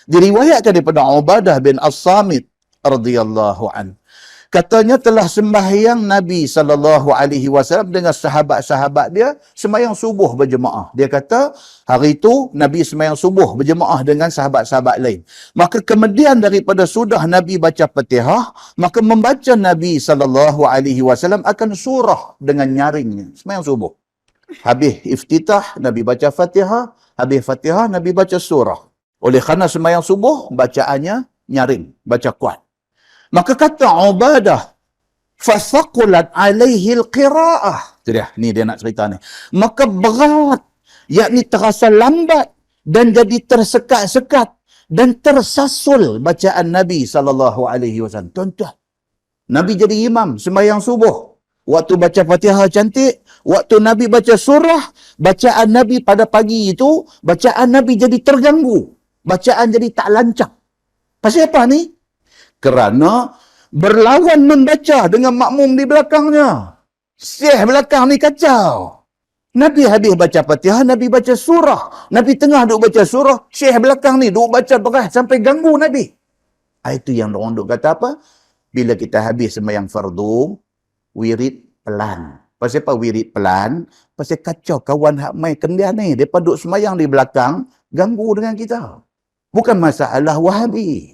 Diriwayatkan daripada Ubadah bin As-Samit radhiyallahu an. Katanya telah sembahyang Nabi SAW dengan sahabat-sahabat dia sembahyang subuh berjemaah. Dia kata hari itu Nabi sembahyang subuh berjemaah dengan sahabat-sahabat lain. Maka kemudian daripada sudah Nabi baca Fatihah, maka membaca Nabi SAW akan surah dengan nyaringnya. Sembahyang subuh. Habis iftitah, Nabi baca Fatihah. Habis Fatihah, Nabi baca surah. Oleh kerana sembahyang subuh, bacaannya nyaring, baca kuat. Maka kata Ubadah, fasaqulat alaihi alqira'ah. Ni dia nak cerita ni. Maka berat, yakni terasa lambat dan jadi tersekat-sekat dan tersasul bacaan Nabi SAW. Tuan-tuan, Nabi jadi imam sembahyang subuh. Waktu baca Fatihah cantik, waktu Nabi baca surah, bacaan Nabi pada pagi itu, bacaan Nabi jadi terganggu. Bacaan jadi tak lancar. Pasal apa ni? Kerana berlawan membaca dengan makmum di belakangnya. Syekh belakang ni kacau. Nabi habis baca Fatihah, Nabi baca surah. Nabi tengah duk baca surah, Syekh belakang ni duk baca beras sampai ganggu Nabi. Itu yang orang duk kata apa? Bila kita habis sembahyang fardu, wirid pelan. Pasal apa wirid pelan? Pasal kacau kawan hak mai kendian ni. Mereka duk sembahyang di belakang, ganggu dengan kita. Bukan masalah Wahabi.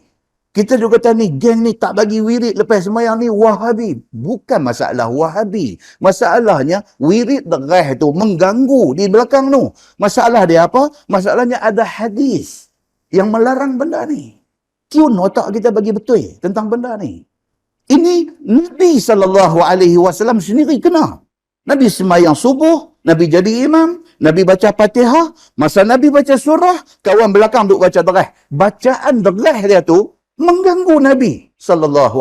Kita juga kata ni, geng ni tak bagi wirid lepas sembahyang ni Wahabi. Bukan masalah Wahabi. Masalahnya, wirid derah tu mengganggu di belakang tu. Masalah dia apa? Masalahnya ada hadis yang melarang benda ni. Tune otak kita bagi betul tentang benda ni. Ini Nabi SAW sendiri kena. Nabi sembahyang subuh, Nabi jadi imam, Nabi baca Fatihah, masa Nabi baca surah, kawan belakang duk baca derah. Bacaan derah dia tu mengganggu Nabi SAW.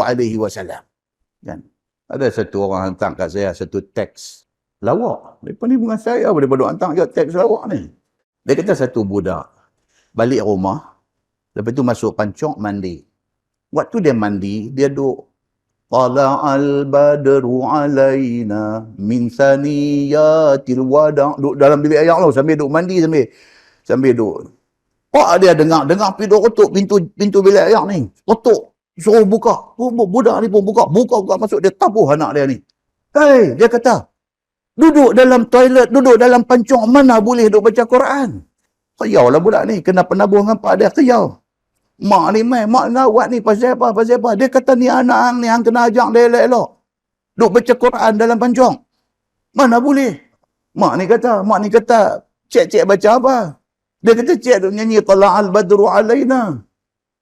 Kan? Ada satu orang hantar kat saya satu teks lawak. Mereka ni bukan saya, mereka duk hantar kat teks lawak ni. Dia kata satu budak balik rumah, lepas tu masuk pancong mandi. Waktu dia mandi, dia duk Tala'al badru alaina min saniyatil wada'. Duk dalam bilik air lah sambil duk mandi sambil duk. Pak dia dengar pergi duk ketuk pintu bilik air ni. Ketuk, suruh buka. Budak ni pun buka masuk, dia tabuh anak dia ni. Hei, dia kata, duduk dalam toilet, duduk dalam pancong, mana boleh duk baca Quran? Kayau lah budak ni, kena penabuh dengan pak dia, kayau. Mak ni mak ngawat ni pasal apa? Dia kata ni anak ni hang kena ajak dia elok-elok. Duk baca Quran dalam pancong. Mana boleh? Mak ni kata, cik baca apa? Dia kata cik duk nyanyi Tala'al badru alaina.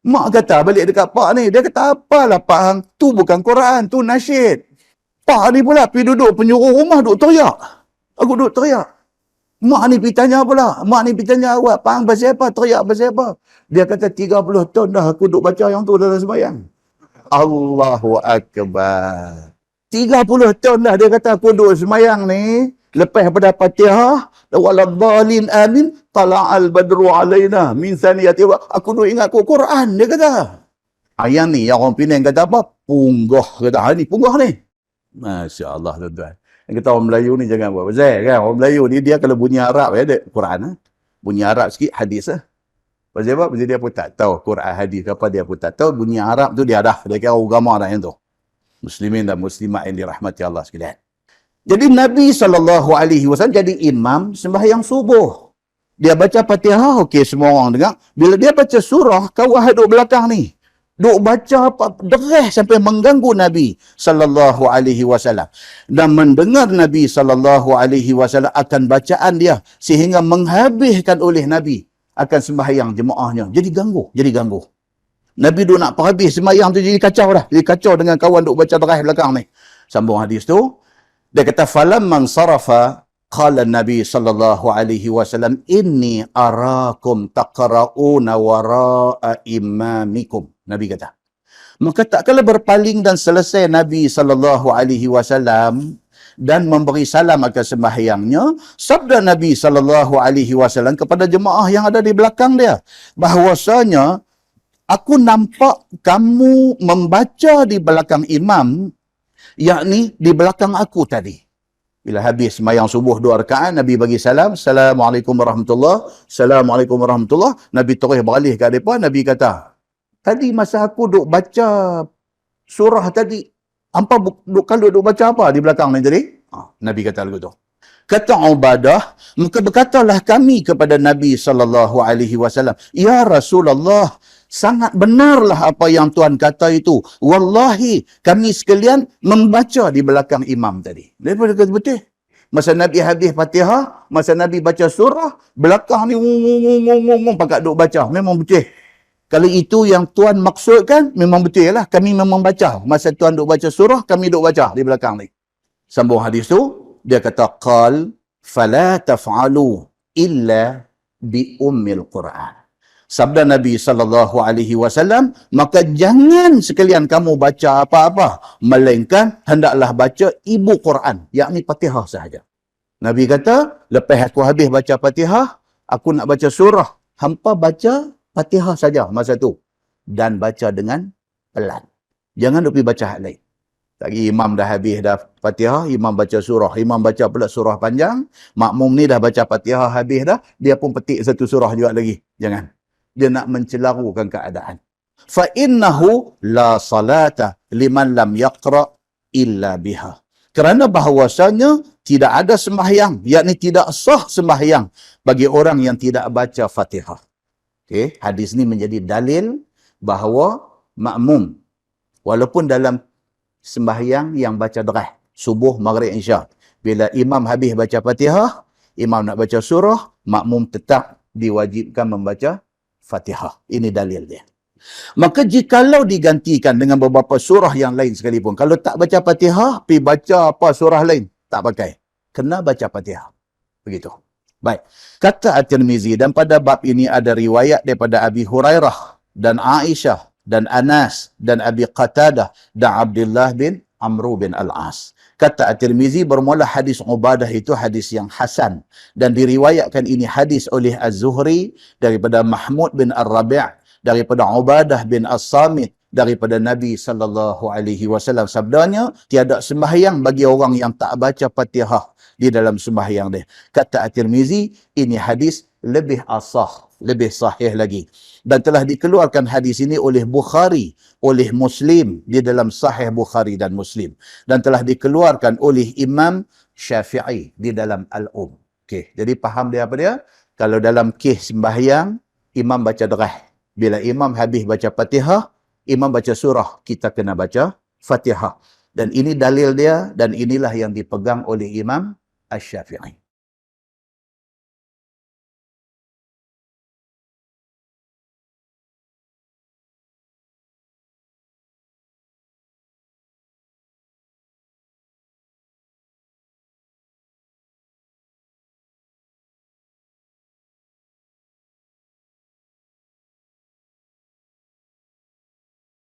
Mak kata balik dekat pak ni, dia kata apalah pak hang, tu bukan Quran, tu nasyid. Pak ni pula pergi duduk penyuruh rumah duk teriak. Aku duk teriak. Mak ni pergi tanya pula. Mak ni pergi tanya awak, Pang pasal apa? Teriak pasal apa? Dia kata 30 tahun dah aku duk baca yang tu dalam sembahyang. Allahu Akbar. 30 tahun dah dia kata aku duk sembahyang ni. Lepas pada Fatihah, waladhdallin amin, tala'al badru alaina min saniyati. Aku duk ingat aku Quran, dia kata. Yang ni, yang orang Penang kata apa? Punggah. Kata, ni punggah ni. Masya Allah, tuan-tuan. Yang kata orang Melayu ni jangan buat pasal kan. Orang Melayu ni dia kalau bunyi Arab ada Quran. Bunyi Arab sikit hadis lah. Pasal apa? Pasal dia pun tak tahu Quran hadis apa dia pun tak tahu. Bunyi Arab tu dia dah. Dia kira agama dah yang tu. Muslimin dan muslimat yang dirahmati Allah sekalian. Jadi Nabi SAW jadi imam sembahyang subuh. Dia baca Fatihah, okey semua orang dengar. Bila dia baca surah, kawan duduk belakang ni. Duk baca apa derah sampai mengganggu Nabi SAW. Dan mendengar Nabi SAW akan bacaan dia sehingga menghabiskan oleh Nabi akan sembahyang jemaahnya. Jadi ganggu. Nabi duk nak perhabis sembahyang tu jadi kacau dah. Jadi kacau dengan kawan duk baca derah belakang ni. Sambung hadis tu. Dia kata falamman sarafa qala Nabi SAW inni arakum taqra'una wara'a imamikum. Nabi kata. Maka tak kala berpaling dan selesai Nabi SAW dan memberi salam akan sembahyangnya, sabda Nabi SAW kepada jemaah yang ada di belakang dia, bahwasanya aku nampak kamu membaca di belakang imam, yakni di belakang aku tadi. Bila habis sembahyang subuh 2 rakaat, Nabi bagi salam, Assalamualaikum warahmatullahi, Assalamualaikum warahmatullahi. Nabi terus beralih ke depan, Nabi kata, tadi masa aku duk baca surah tadi, kalau duk baca apa di belakang ni tadi? Nabi kata lagu tu. Kata Ubadah, maka berkatalah kami kepada Nabi SAW, Ya Rasulullah, sangat benarlah apa yang Tuhan kata itu. Wallahi, kami sekalian membaca di belakang imam tadi. Dia kata betul. Masa Nabi habis Fatihah, masa Nabi baca surah, belakang ni pakat duk baca. Memang betul. Kalau itu yang Tuhan maksudkan, memang betul lah. Kami memang baca. Masa Tuhan duk baca surah, kami duk baca di belakang ni. Sambung hadis tu, dia kata, qal fala taf'alu illa bi ummil Quran. Sabda Nabi SAW, maka jangan sekalian kamu baca apa-apa, melainkan hendaklah baca ibu Quran, yakni Fatihah sahaja. Nabi kata, lepas aku habis baca Fatihah, aku nak baca surah. Hampa baca Fatihah saja masa tu. Dan baca dengan pelan. Jangan lupa baca hal lain. Lagi imam dah habis dah Fatihah, imam baca surah. Imam baca pula surah panjang. Makmum ni dah baca Fatihah habis dah. Dia pun petik satu surah juga lagi. Jangan. Dia nak mencelarukan keadaan. فَإِنَّهُ لَا صَلَاةَ لِمَنْ لَمْ يَقْرَأْ إِلَّا بِهَا. Kerana bahawasanya tidak ada sembahyang, yakni tidak sah sembahyang bagi orang yang tidak baca Fatihah. Okay. Hadis ni menjadi dalil bahawa makmum, walaupun dalam sembahyang yang baca deras, subuh, maghrib, isyak, bila imam habis baca Fatihah, imam nak baca surah, makmum tetap diwajibkan membaca Fatihah. Ini dalil dia. Maka jikalau digantikan dengan beberapa surah yang lain sekalipun, kalau tak baca Fatihah, pergi baca apa surah lain, tak pakai. Kena baca Fatihah. Begitu. Baik. Kata At-Tirmizi, dan pada bab ini ada riwayat daripada Abi Hurairah dan Aisyah dan Anas dan Abi Qatadah dan Abdullah bin Amru bin Al-As. Kata At-Tirmizi, bermula hadis Ubadah itu hadis yang hasan. Dan diriwayatkan ini hadis oleh Az-Zuhri daripada Mahmud bin Ar-Rabi', daripada Ubadah bin As-Samit, daripada Nabi SAW. Sabdanya, tiada sembahyang bagi orang yang tak baca Fatihah di dalam sembahyang dia. Kata At-Tirmizi, ini hadis lebih asah, lebih sahih lagi. Dan telah dikeluarkan hadis ini oleh Bukhari, oleh Muslim di dalam Sahih Bukhari dan Muslim. Dan telah dikeluarkan oleh Imam Syafi'i di dalam Al-Um. Okey, jadi faham dia apa dia? Kalau dalam kes sembahyang, imam baca deras. Bila imam habis baca Fatihah, imam baca surah, kita kena baca Fatihah. Dan ini dalil dia, dan inilah yang dipegang oleh Imam Asy-Syafi'i.